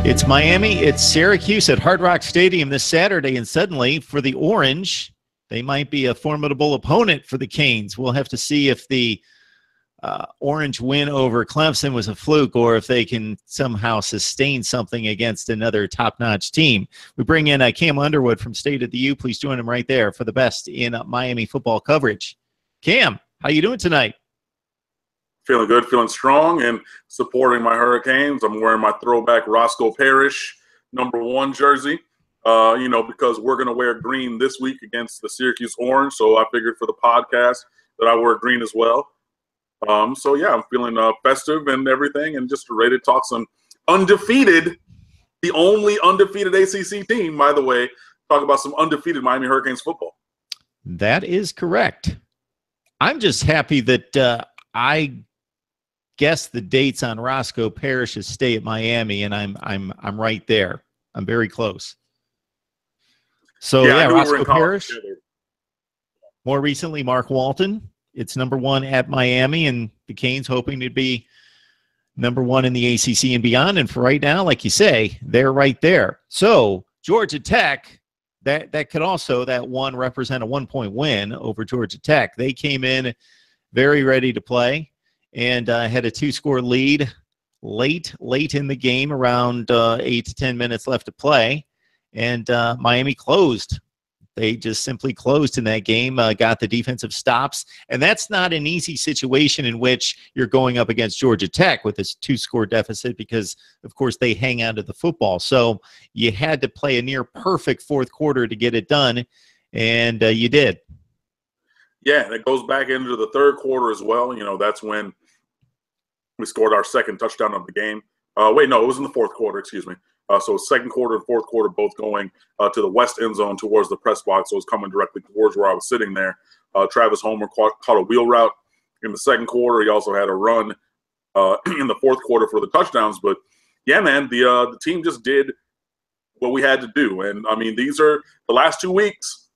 It's Miami, it's Syracuse at Hard Rock Stadium this Saturday, and suddenly for the Orange, they might be a formidable opponent for the Canes. We'll have to see if the Orange win over Clemson was a fluke or if they can somehow sustain something against another top-notch team. We bring in Cam Underwood from State of the U. Please join him right there for the best in Miami football coverage. Cam, how you doing tonight? Feeling good, feeling strong, and supporting my Hurricanes. I'm wearing my throwback Roscoe Parrish #1 jersey, because we're going to wear green this week against the Syracuse Orange. So I figured for the podcast that I wear green as well. So, yeah, I'm feeling festive and everything, and just ready to talk some undefeated, the only undefeated ACC team, by the way, talk about some undefeated Miami Hurricanes football. That is correct. I'm just happy that I guess the dates on Roscoe Parrish's stay at Miami, and I'm right there. I'm very close. So yeah, Roscoe Parrish. More recently, Mark Walton. It's #1 at Miami, and the Canes hoping to be #1 in the ACC and beyond. And for right now, like you say, they're right there. So Georgia Tech, that could also, that one, represent a 1-point win over Georgia Tech. They came in very ready to play and had a 2-score lead late in the game, around 8 to 10 minutes left to play. And Miami closed. They just simply closed in that game, got the defensive stops. And that's not an easy situation in which you're going up against Georgia Tech with this 2-score deficit because, of course, they hang on to the football. So you had to play a near-perfect fourth quarter to get it done, and you did. Yeah, and it goes back into the third quarter as well. That's when we scored our second touchdown of the game. Wait, no, it was in the fourth quarter, excuse me. So second quarter and fourth quarter both going to the west end zone towards the press box. So it was coming directly towards where I was sitting there. Travis Homer caught a wheel route in the second quarter. He also had a run in the fourth quarter for the touchdowns. But, yeah, man, the team just did what we had to do. And, I mean, these are the last 2 weeks.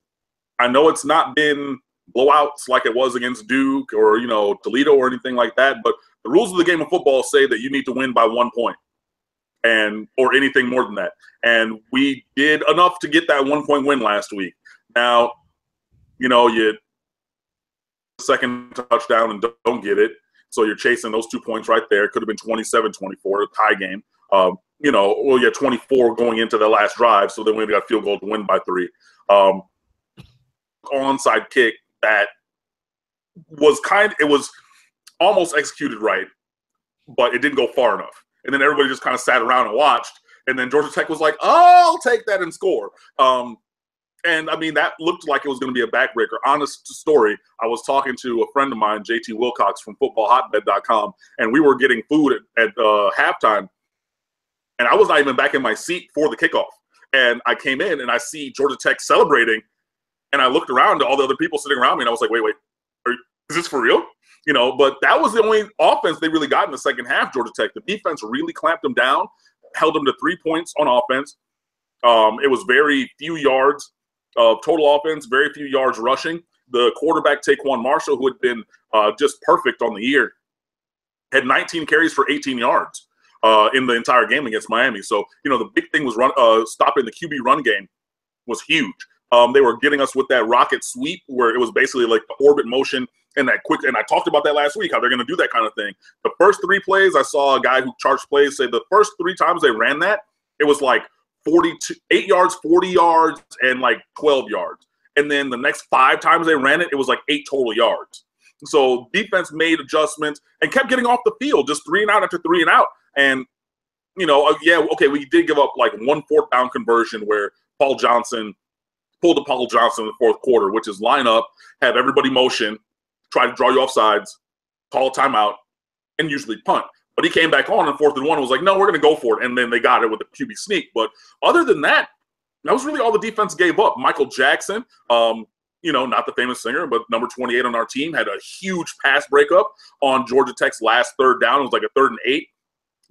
I know it's not been blowouts like it was against Duke or, Toledo or anything like that. But the rules of the game of football say that you need to win by 1 point. Or anything more than that. And we did enough to get that 1-point win last week. Now, you second touchdown and don't get it. So you're chasing those 2 points right there. It could have been 27-24, a tie game. 24 going into the last drive. So then we got a field goal to win by 3. Onside kick that was it was almost executed right, but it didn't go far enough. And then everybody just kind of sat around and watched. And then Georgia Tech was like, oh, I'll take that and score. And, I mean, that looked like it was going to be a backbreaker. Honest story, I was talking to a friend of mine, JT Wilcox from footballhotbed.com, and we were getting food at halftime. And I was not even back in my seat for the kickoff. And I came in, and I see Georgia Tech celebrating. And I looked around to all the other people sitting around me, and I was like, wait, is this for real? But that was the only offense they really got in the second half, Georgia Tech. The defense really clamped them down, held them to 3 points on offense. It was very few yards of total offense, very few yards rushing. The quarterback, Taquan Marshall, who had been just perfect on the year, had 19 carries for 18 yards in the entire game against Miami. So, the big thing was stopping the QB run game was huge. They were getting us with that rocket sweep where it was basically like the orbit motion and that quick. And I talked about that last week, how they're going to do that kind of thing. The first 3 plays, I saw a guy who charged plays say the first 3 times they ran that, it was like 8 yards, 40 yards, and like 12 yards. And then the next 5 times they ran it, it was like 8 total yards. So defense made adjustments and kept getting off the field, just 3 and out after 3 and out. And, we did give up like 1 fourth down conversion where Paul Johnson pulled a Paul Johnson in the fourth quarter, which is line up, have everybody motion, try to draw you off sides, call a timeout, and usually punt. But he came back on 4th and 1 and was like, no, we're going to go for it. And then they got it with a QB sneak. But other than that, that was really all the defense gave up. Michael Jackson, not the famous singer, but number 28 on our team, had a huge pass breakup on Georgia Tech's last 3rd down. It was like a 3rd and 8.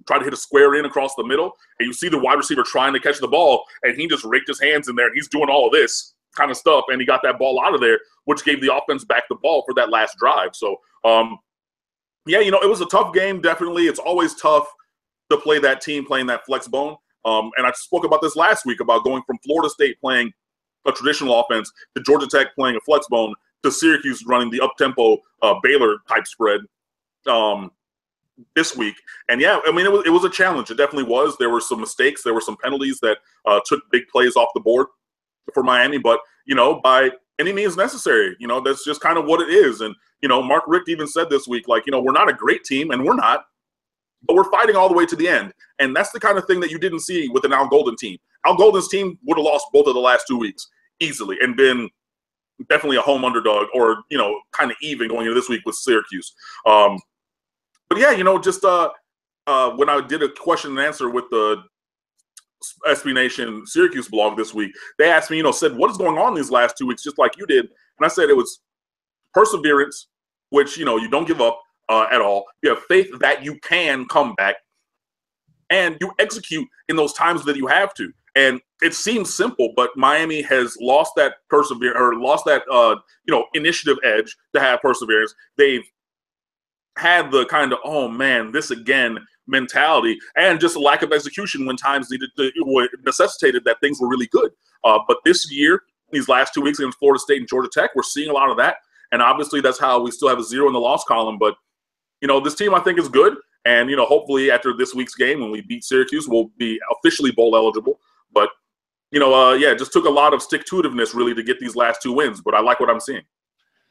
Tried to hit a square in across the middle, and you see the wide receiver trying to catch the ball, and he just raked his hands in there, and he's doing all of this kind of stuff, and he got that ball out of there, which gave the offense back the ball for that last drive. So, it was a tough game, definitely. It's always tough to play that team playing that flex bone. And I spoke about this last week about going from Florida State playing a traditional offense to Georgia Tech playing a flex bone to Syracuse running the up-tempo Baylor type spread this week. And yeah, I mean, it was a challenge. It definitely was. There were some mistakes. There were some penalties that took big plays off the board for Miami, but, you know, by any means necessary, you know, that's just kind of what it is. And, you know, Mark Richt even said this week, like, you know, we're not a great team, and we're not, but we're fighting all the way to the end. And that's the kind of thing that you didn't see with an Al Golden team. Al Golden's team would have lost both of the last 2 weeks easily and been definitely a home underdog, or, you know, kind of even going into this week with Syracuse. But yeah, you know, just when I did a question and answer with the SB Nation Syracuse blog this week, they asked me, you know, said, what is going on these last 2 weeks, just like you did? And I said it was perseverance, which, you know, you don't give up at all. You have faith that you can come back, and you execute in those times that you have to. And it seems simple, but Miami has lost that initiative edge to have perseverance. They've had the kind of, oh man, this again mentality, and just a lack of execution when times necessitated that things were really good. But this year, these last 2 weeks against Florida State and Georgia Tech, we're seeing a lot of that. And obviously that's how we still have a 0 in the loss column. But, you know, this team I think is good. And, you know, hopefully after this week's game, when we beat Syracuse, we'll be officially bowl eligible. But, you know, yeah, it just took a lot of stick-to-itiveness really to get these last 2 wins. But I like what I'm seeing.